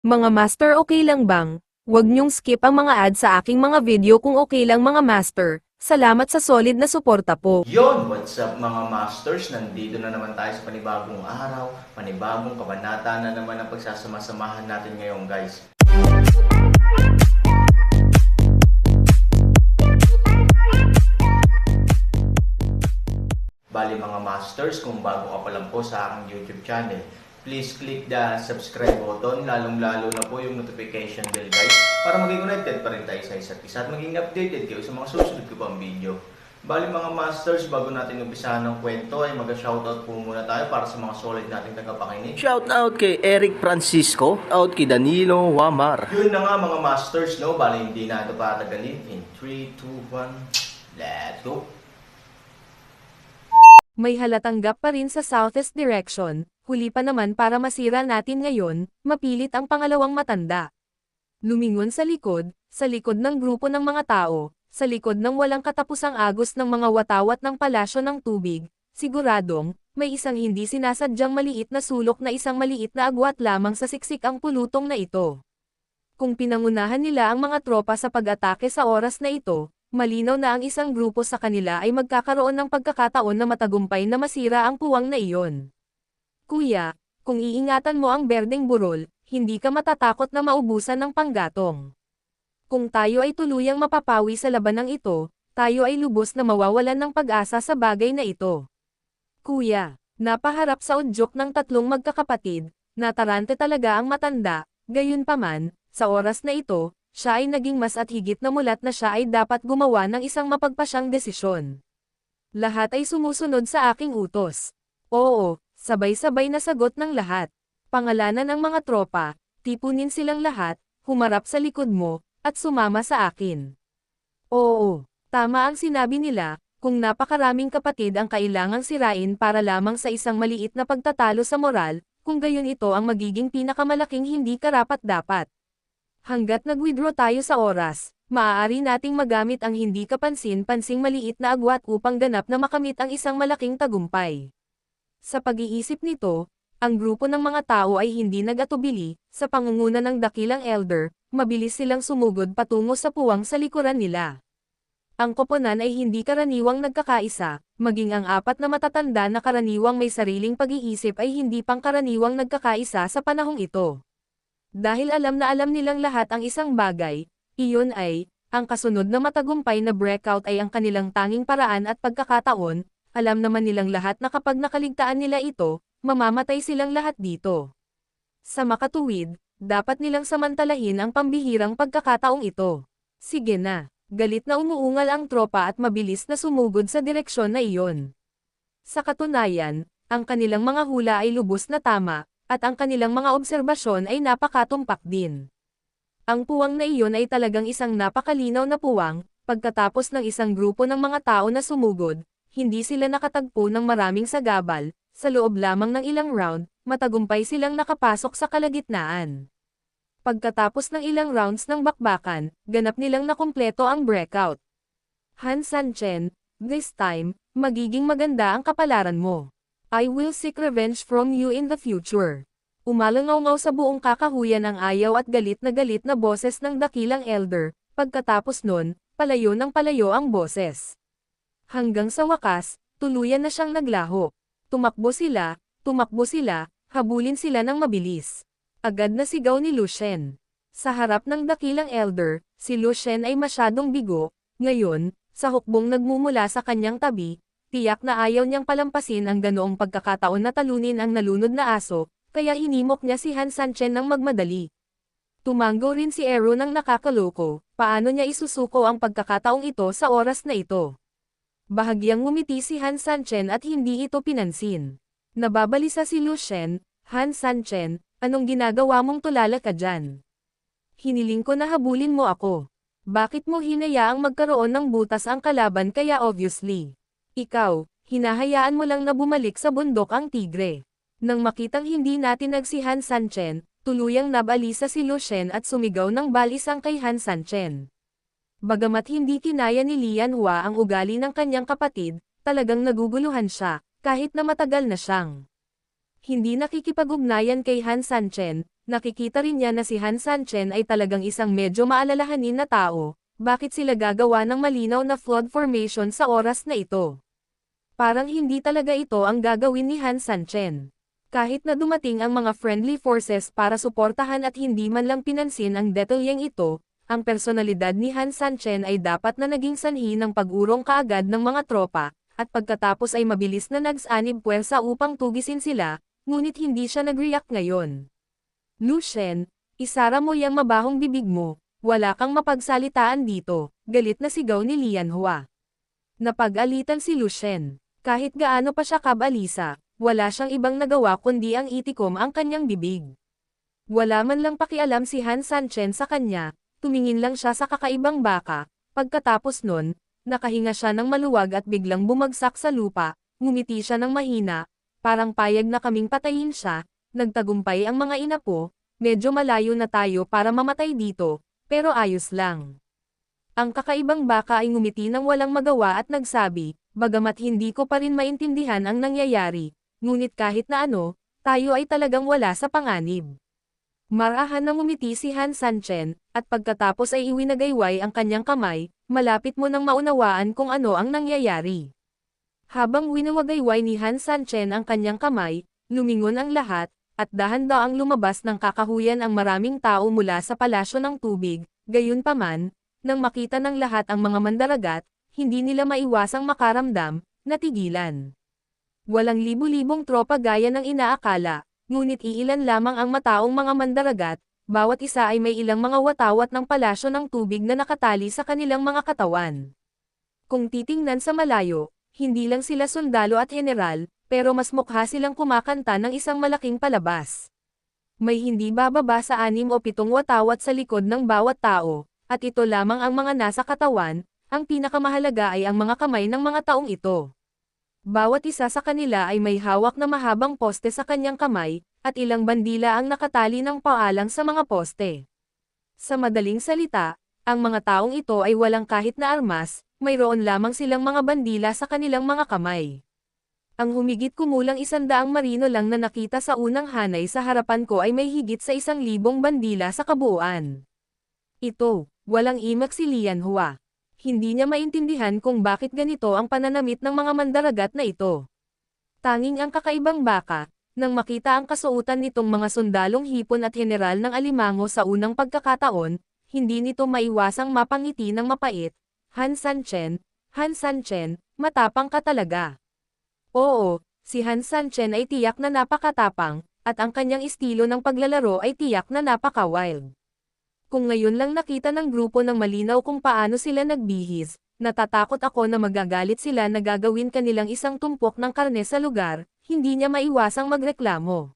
Mga master, okay lang bang? Huwag niyong skip ang mga ads sa aking mga video kung okay lang mga master. Salamat sa solid na suporta po. Yon, what's up mga masters? Nandito na naman tayo sa panibagong araw, panibagong kabanata na naman ang pagsasama-samahan natin ngayon guys. Bali mga masters, kung bago ka pa lang po sa aking YouTube channel, please click the subscribe button, lalong-lalo na po yung notification bell guys, para maging connected pa rin tayo sa isa't isa at maging updated kayo sa mga susunod ko pang video. Bali mga masters, bago natin umpisahan ng kwento ay mag-shoutout po muna tayo para sa mga solid nating tagapakinig. Shout out kay Eric Francisco, out kay Danilo Wamar. Yun na nga mga masters, no? Bali hindi na ito patagalin. In 3, 2, 1, let's go! May halatang gap pa rin sa southeast direction, huli pa naman para masira natin ngayon, mapilit ang pangalawang matanda. Lumingon sa likod ng grupo ng mga tao, sa likod ng walang katapusang agos ng mga watawat ng palasyo ng tubig, siguradong, may isang hindi sinasadyang maliit na sulok na isang maliit na agwat lamang sa siksik ang pulutong na ito. Kung pinangunahan nila ang mga tropa sa pag-atake sa oras na ito, malinaw na ang isang grupo sa kanila ay magkakaroon ng pagkakataon na matagumpay na masira ang puwang na iyon. Kuya, kung iingatan mo ang berdeng burol, hindi ka matatakot na maubusan ng panggatong. Kung tayo ay tuluyang mapapawi sa labanang ito, tayo ay lubos na mawawalan ng pag-asa sa bagay na ito. Kuya, napaharap sa udyok ng tatlong magkakapatid, natarante talaga ang matanda, gayunpaman, sa oras na ito, siya ay naging mas at higit na mulat na siya ay dapat gumawa ng isang mapagpasyang desisyon. Lahat ay sumusunod sa aking utos. Oo, sabay-sabay na sagot ng lahat. Pangalanan ng mga tropa, tipunin silang lahat, humarap sa likod mo, at sumama sa akin. Oo, tama ang sinabi nila, kung napakaraming kapatid ang kailangang sirain para lamang sa isang maliit na pagtatalo sa moral, kung gayon ito ang magiging pinakamalaking hindi karapat-dapat. Hanggat nag-withdraw tayo sa oras, maaari nating magamit ang hindi kapansin-pansing maliit na agwat upang ganap na makamit ang isang malaking tagumpay. Sa pag-iisip nito, ang grupo ng mga tao ay hindi nag-atubili, sa pangunguna ng dakilang elder, mabilis silang sumugod patungo sa puwang sa likuran nila. Ang koponan ay hindi karaniwang nagkakaisa, maging ang apat na matatanda na karaniwang may sariling pag-iisip ay hindi pangkaraniwang nagkakaisa sa panahong ito. Dahil alam na alam nilang lahat ang isang bagay, iyon ay, ang kasunod na matagumpay na breakout ay ang kanilang tanging paraan at pagkakataon, alam naman nilang lahat na kapag nakaligtaan nila ito, mamamatay silang lahat dito. Sa makatuwid, dapat nilang samantalahin ang pambihirang pagkakataong ito. Sige na, galit na umuungal ang tropa at mabilis na sumugod sa direksyon na iyon. Sa katunayan, ang kanilang mga hula ay lubos na tama, at ang kanilang mga obserbasyon ay napakatumpak din. Ang puwang na iyon ay talagang isang napakalinaw na puwang, pagkatapos ng isang grupo ng mga tao na sumugod, hindi sila nakatagpo ng maraming sagabal, sa loob lamang ng ilang round, matagumpay silang nakapasok sa kalagitnaan. Pagkatapos ng ilang rounds ng bakbakan, ganap nilang nakumpleto ang breakout. Han Sanchen, this time, magiging maganda ang kapalaran mo. I will seek revenge from you in the future. Umalangaw-ngaw sa buong kakahuyan ang ayaw at galit na boses ng dakilang elder, pagkatapos nun, palayo ng palayo ang boses. Hanggang sa wakas, tuluyan na siyang naglaho. Tumakbo sila, habulin sila ng mabilis. Agad na sigaw ni Lucien. Sa harap ng dakilang elder, si Lucien ay masyadong bigo, ngayon, sa hukbong nagmumula sa kanyang tabi, tiyak na ayaw niyang palampasin ang ganoong pagkakataon na talunin ang nalunod na aso, kaya hinimok niya si Han Sanchen ng magmadali. Tumango rin si Ero ng nakakaloko, paano niya isusuko ang pagkakataong ito sa oras na ito. Bahagyang ngumiti si Han Sanchen at hindi ito pinansin. Nababalisa si Lucien, Han Sanchen, anong ginagawa mong tulala ka dyan? Hiniling ko na habulin mo ako. Bakit mo hinayaang magkaroon ng butas ang kalaban kaya obviously? Ikaw, hinahayaan mo lang na bumalik sa bundok ang tigre. Nang makitang hindi natin si Han Sanchen, tuluyang nabalisa si Lucien at sumigaw ng balisang kay Han Sanchen. Bagamat hindi kinaya ni Lian Hua ang ugali ng kanyang kapatid, talagang naguguluhan siya, kahit na matagal na siyang hindi nakikipag-ugnayan kay Han Sanchen, Nakikita rin niya na si Han Sanchen ay talagang isang medyo maalalahanin na tao, bakit sila gagawa ng malinaw na flood formation sa oras na ito? Parang hindi talaga ito ang gagawin ni Han Sanchen. Kahit na dumating ang mga friendly forces para suportahan at hindi man lang pinansin ang detalyeng ito, ang personalidad ni Han Sanchen ay dapat na naging sanhi ng pag-urong kaagad ng mga tropa, at pagkatapos ay mabilis na nagsanib puwersa upang tugisin sila, ngunit hindi siya nag-react ngayon. Lu Shen, isara mo yang mabahong bibig mo, wala kang mapagsalitaan dito, galit na sigaw ni Lian Hua. Napag-alitan si Lu Shen. Kahit gaano pa siya kabalisa, wala siyang ibang nagawa kundi ang itikom ang kanyang bibig. Wala man lang pakialam si Han Sanchen sa kanya, tumingin lang siya sa kakaibang baka, pagkatapos nun, nakahinga siya ng maluwag at biglang bumagsak sa lupa, ngumiti siya ng mahina, parang payag na kaming patayin siya, nagtagumpay ang mga inapo, medyo malayo na tayo para mamatay dito, pero ayos lang. Ang kakaibang baka ay ngumiti ng walang magawa at nagsabi, bagamat hindi ko pa rin maintindihan ang nangyayari, ngunit kahit na ano, tayo ay talagang wala sa panganib. Marahan na ngumiti si Han Sanchen, at pagkatapos ay iwinagayway ang kanyang kamay, malapit mo nang maunawaan kung ano ang nangyayari. Habang winawagayway ni Han Sanchen ang kanyang kamay, lumingon ang lahat, at dahan-daang lumabas ng kakahuyan ang maraming tao mula sa palasyo ng tubig, gayunpaman, nang makita ng lahat ang mga mandaragat, hindi nila maiwasang makaramdam, natigilan. Walang libu-libong tropa gaya ng inaakala, ngunit iilan lamang ang mataong mga mandaragat, bawat isa ay may ilang mga watawat ng palasyo ng tubig na nakatali sa kanilang mga katawan. Kung titingnan sa malayo, hindi lang sila sundalo at general, pero mas mukha silang kumakanta ng isang malaking palabas. May hindi bababa sa 6 o 7 watawat sa likod ng bawat tao, at ito lamang ang mga nasa katawan, ang pinakamahalaga ay ang mga kamay ng mga taong ito. Bawat isa sa kanila ay may hawak na mahabang poste sa kanyang kamay, at ilang bandila ang nakatali ng paalang sa mga poste. Sa madaling salita, ang mga taong ito ay walang kahit na armas, mayroon lamang silang mga bandila sa kanilang mga kamay. Ang humigit kumulang 100 marino lang na nakita sa unang hanay sa harapan ko ay may higit sa 1,000 bandila sa kabuuan. Ito, walang imak si Lian Hua. Hindi niya maintindihan kung bakit ganito ang pananamit ng mga mandaragat na ito. Tanging ang kakaibang baka, nang makita ang kasuotan nitong mga sundalong hipon at general ng alimango sa unang pagkakataon, hindi nito maiwasang mapangiti ng mapait. Han Sanchen, matapang ka talaga. Oo, si Han Sanchen ay tiyak na napakatapang, at ang kanyang estilo ng paglalaro ay tiyak na napaka-wild. Kung ngayon lang nakita ng grupo ng malinaw kung paano sila nagbihis, natatakot ako na magagalit sila na gagawin kanilang isang tumpok ng karne sa lugar, hindi niya maiwasang magreklamo.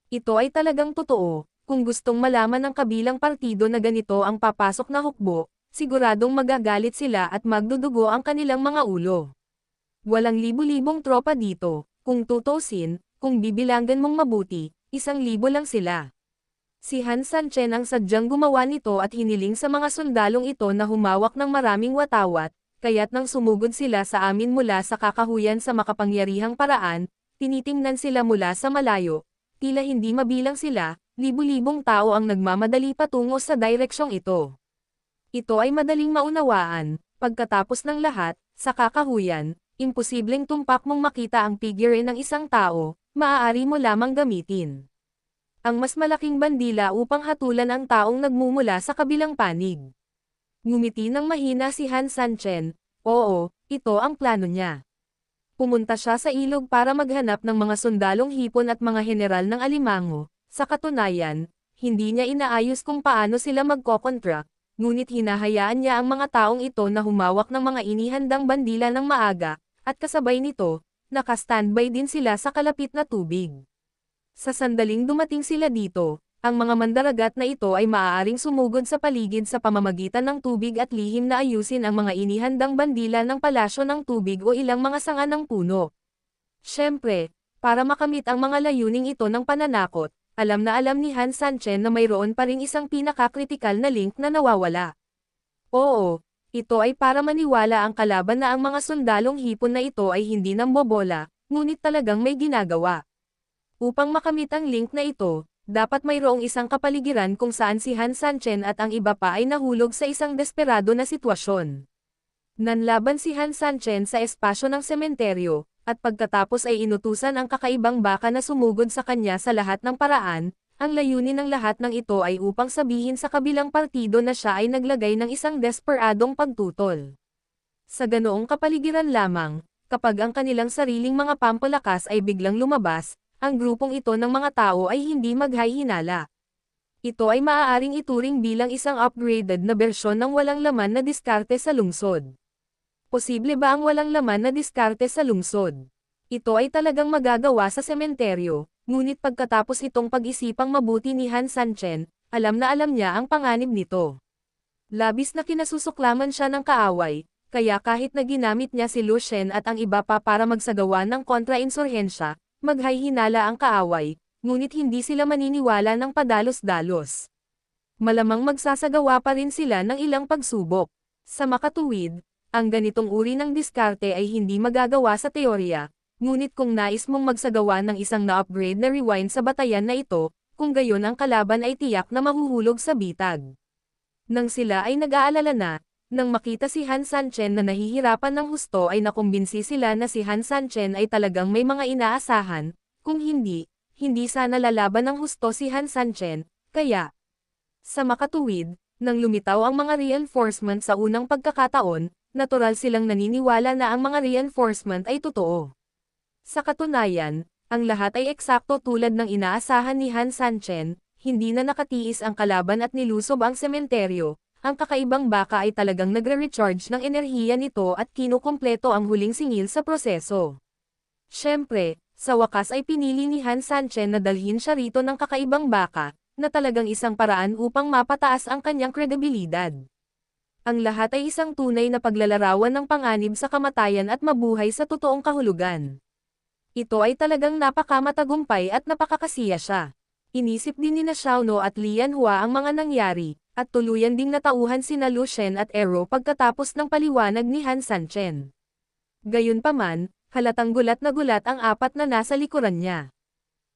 Ito ay talagang totoo, kung gustong malaman ng kabilang partido na ganito ang papasok na hukbo, siguradong magagalit sila at magdudugo ang kanilang mga ulo. Walang libu-libong tropa dito, kung tutusin, kung bibilangan mong mabuti, 1,000 lang sila. Si Han Sanchen ang sadyang gumawa nito at hiniling sa mga sundalong ito na humawak ng maraming watawat, kaya't nang sumugod sila sa amin mula sa kakahuyan sa makapangyarihang paraan, tinitingnan sila mula sa malayo, tila hindi mabilang sila, libu-libong tao ang nagmamadali patungo sa direksyong ito. Ito ay madaling maunawaan, pagkatapos ng lahat, sa kakahuyan, imposibleng tumpak mong makita ang figure ng isang tao, maaari mo lamang gamitin ang mas malaking bandila upang hatulan ang taong nagmumula sa kabilang panig. Ngumiti ng mahina si Han Sanchen, oo, ito ang plano niya. Pumunta siya sa ilog para maghanap ng mga sundalong hipon at mga general ng alimango, sa katunayan, hindi niya inaayos kung paano sila magkokontra, ngunit hinahayaan niya ang mga taong ito na humawak ng mga inihandang bandila ng maaga, at kasabay nito, naka-standby din sila sa kalapit na tubig. Sa sandaling dumating sila dito, ang mga mandaragat na ito ay maaaring sumugod sa paligid sa pamamagitan ng tubig at lihim na ayusin ang mga inihandang bandila ng palasyo ng tubig o ilang mga sanga ng puno. Siyempre, para makamit ang mga layuning ito ng pananakot, alam na alam ni Han Sanchen na mayroon pa ring isang pinaka-kritikal na link na nawawala. Oo, ito ay para maniwala ang kalaban na ang mga sundalong hipon na ito ay hindi nambobola, ngunit talagang may ginagawa. Upang makamit ang link na ito, Dapat mayroong isang kapaligiran kung saan si Han Sanchen at ang iba pa ay nahulog sa isang desperado na sitwasyon. Nanlaban si Han Sanchen sa espasyo ng sementeryo, at pagkatapos ay inutusan ang kakaibang baka na sumugod sa kanya sa lahat ng paraan. Ang layunin ng lahat ng ito ay upang sabihin sa kabilang partido na siya ay naglagay ng isang desperadong pagtutol. Sa ganoong kapaligiran lamang, kapag ang kanilang sariling mga pampalakas ay biglang lumabas, ang grupong ito ng mga tao ay hindi maghihinala. Ito ay maaaring ituring bilang isang upgraded na bersyon ng walang laman na diskarte sa lungsod. Posible ba ang walang laman na diskarte sa lungsod? Ito ay talagang magagawa sa sementeryo, ngunit pagkatapos itong pag-isipang mabuti ni Han Sanchen, alam na alam niya ang panganib nito. Labis na kinasusuklaman siya ng kaaway, kaya kahit na ginamit niya si Lu Shen at ang iba pa para magsagawa ng kontra-insurhensya, maghihinala ang kaaway, ngunit hindi sila maniniwala ng padalos-dalos. Malamang magsasagawa pa rin sila ng ilang pagsubok. Sa makatuwid, ang ganitong uri ng diskarte ay hindi magagawa sa teorya, ngunit kung nais mong magsagawa ng isang na-upgrade na rewind sa batayan na ito, kung gayon ang kalaban ay tiyak na mahuhulog sa bitag. Nang sila ay nag-aalala na, nang makita si Han Sanchen na nahihirapan ng husto ay nakumbinsi sila na si Han Sanchen ay talagang may mga inaasahan, kung hindi, hindi sana lalaban ng husto si Han Sanchen, kaya. Sa makatuwid, nang lumitaw ang mga reinforcement sa unang pagkakataon, natural silang naniniwala na ang mga reinforcement ay totoo. Sa katunayan, ang lahat ay eksakto tulad ng inaasahan ni Han Sanchen, hindi na nakatiis ang kalaban at nilusob ang sementeryo. Ang kakaibang baka ay talagang nagre-recharge ng enerhiya nito at kinukumpleto ang huling singil sa proseso. Siyempre, sa wakas ay pinili ni Han Sanchen na dalhin siya rito ng kakaibang baka, na talagang isang paraan upang mapataas ang kanyang kredibilidad. Ang lahat ay isang tunay na paglalarawan ng panganib sa kamatayan at mabuhay sa totoong kahulugan. Ito ay talagang napakamatagumpay at napakakasiya siya. Inisip din ni Xiaono at Lian Hua ang mga nangyari, at tuluyan ding natauhan sina Lu Shen at Ero pagkatapos ng paliwanag ni Han Sanchen. Gayunpaman, halatang gulat na gulat ang apat na nasa likuran niya.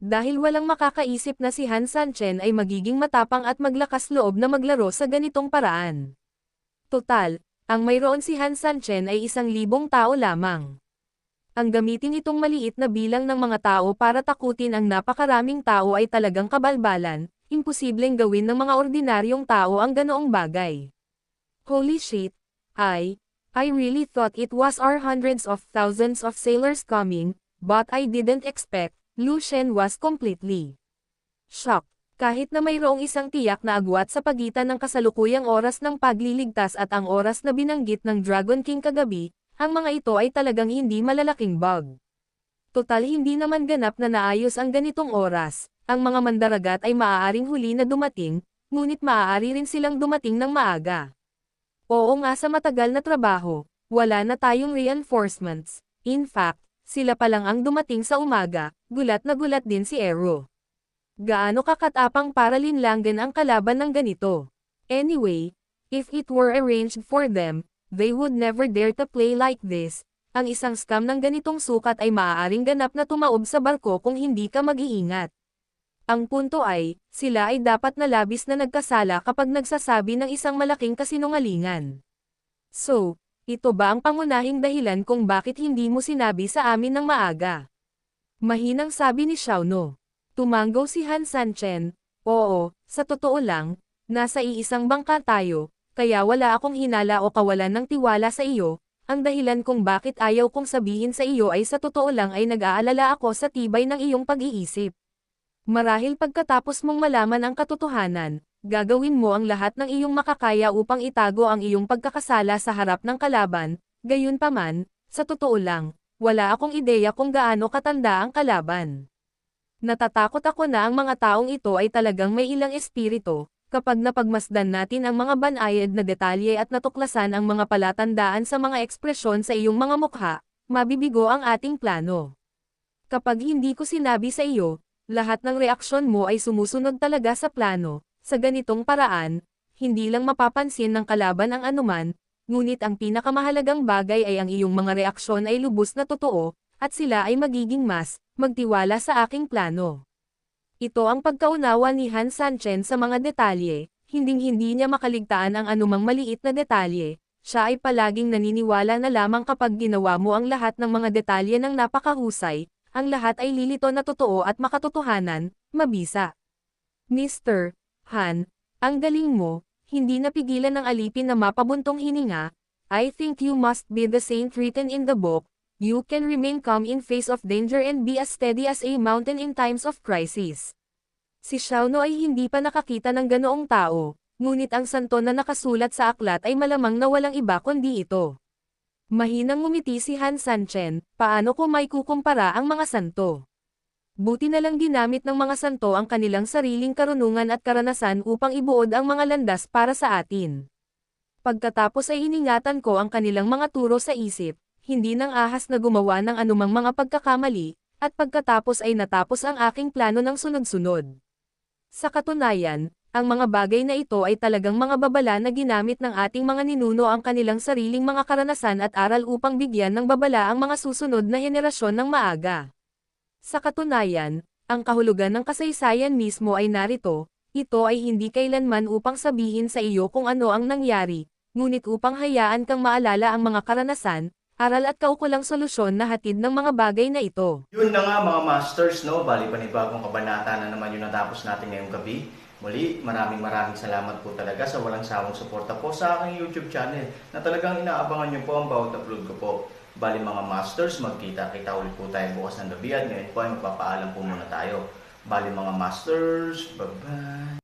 Dahil walang makakaisip na si Han Sanchen ay magiging matapang at maglakas loob na maglaro sa ganitong paraan. Total, ang mayroon si Han Sanchen ay 1,000 tao lamang. Ang gamitin itong maliit na bilang ng mga tao para takutin ang napakaraming tao ay talagang kabalbalan, imposibleng gawin ng mga ordinaryong tao ang ganoong bagay. Holy shit, I really thought it was our hundreds of thousands of sailors coming, but I didn't expect. Lu Shen was completely shocked. Kahit na mayroong isang tiyak na agwat sa pagitan ng kasalukuyang oras ng pagliligtas at ang oras na binanggit ng Dragon King kagabi, ang mga ito ay talagang hindi malalaking bug. Total hindi naman ganap na naayos ang ganitong oras, ang mga mandaragat ay maaaring huli na dumating, ngunit maaari rin silang dumating ng maaga. Oo nga sa matagal na trabaho, wala na tayong reinforcements, in fact, sila pa lang ang dumating sa umaga, gulat na gulat din si Ero. Gaano kakatapang para linlanggan ang kalaban ng ganito? Anyway, if it were arranged for them, they would never dare to play like this. Ang isang scam ng ganitong sukat ay maaaring ganap na tumaob sa barko kung hindi ka mag-iingat. Ang punto ay, sila ay dapat na labis na nagkasala kapag nagsasabi ng isang malaking kasinungalingan. So, ito ba ang pangunahing dahilan kung bakit hindi mo sinabi sa amin ng maaga? Mahinang sabi ni Xiaono. Tumanggaw si Han Sanchen, oo, sa totoo lang, nasa iisang bangka tayo, kaya wala akong hinala o kawalan ng tiwala sa iyo, ang dahilan kung bakit ayaw kong sabihin sa iyo ay sa totoo lang ay nag-aalala ako sa tibay ng iyong pag-iisip. Marahil pagkatapos mong malaman ang katotohanan, gagawin mo ang lahat ng iyong makakaya upang itago ang iyong pagkakasala sa harap ng kalaban, gayunpaman, sa totoo lang, wala akong ideya kung gaano katanda ang kalaban. Natatakot ako na ang mga taong ito ay talagang may ilang espiritu, kapag napagmasdan natin ang mga banayad na detalye at natuklasan ang mga palatandaan sa mga ekspresyon sa iyong mga mukha, mabibigo ang ating plano. Kapag hindi ko sinabi sa iyo, lahat ng reaksyon mo ay sumusunod talaga sa plano, sa ganitong paraan, hindi lang mapapansin ng kalaban ang anuman, ngunit ang pinakamahalagang bagay ay ang iyong mga reaksyon ay lubos na totoo, at sila ay magiging mas magtiwala sa aking plano. Ito ang pagkaunawa ni Han Sanchen sa mga detalye, hinding-hindi niya makaligtaan ang anumang maliit na detalye. Siya ay palaging naniniwala na lamang kapag ginawa mo ang lahat ng mga detalye ng napakahusay, ang lahat ay lilito na totoo at makatotohanan, mabisa. Mr. Han, ang galing mo, hindi napigilan ng alipin na mapabuntong hininga. I think you must be the saint written in the book. You can remain calm in face of danger and be as steady as a mountain in times of crisis. Si Xiaono ay hindi pa nakakita ng ganoong tao, ngunit ang santo na nakasulat sa aklat ay malamang na walang iba kundi ito. Mahinang ngumiti si Han Sanchen, paano ko may kukumpara ang mga santo? Buti na lang ginamit ng mga santo ang kanilang sariling karunungan at karanasan upang ibuod ang mga landas para sa atin. Pagkatapos ay iningatan ko ang kanilang mga turo sa isip, hindi nang ahas na gumawa ng anumang mga pagkakamali, at pagkatapos ay natapos ang aking plano ng sunod-sunod. Sa katunayan, ang mga bagay na ito ay talagang mga babala na ginamit ng ating mga ninuno ang kanilang sariling mga karanasan at aral upang bigyan ng babala ang mga susunod na henerasyon ng maaga. Sa katunayan, ang kahulugan ng kasaysayan mismo ay narito, ito ay hindi kailanman upang sabihin sa iyo kung ano ang nangyari, ngunit upang hayaan kang maalala ang mga karanasan, aral at kaukulang solusyon na hatid ng mga bagay na ito. Yun na nga mga masters, no? Bali panibagong kabanata na naman yung natapos natin ngayong gabi. Muli, maraming salamat po talaga sa walang sawang suporta po sa aking YouTube channel na talagang inaabangan nyo po ang bawat upload ko po. Bali mga masters, magkita-kita ulit po tayo bukas ng gabi at ngayon po ay magpapaalam po muna tayo. Bali mga masters, bye-bye!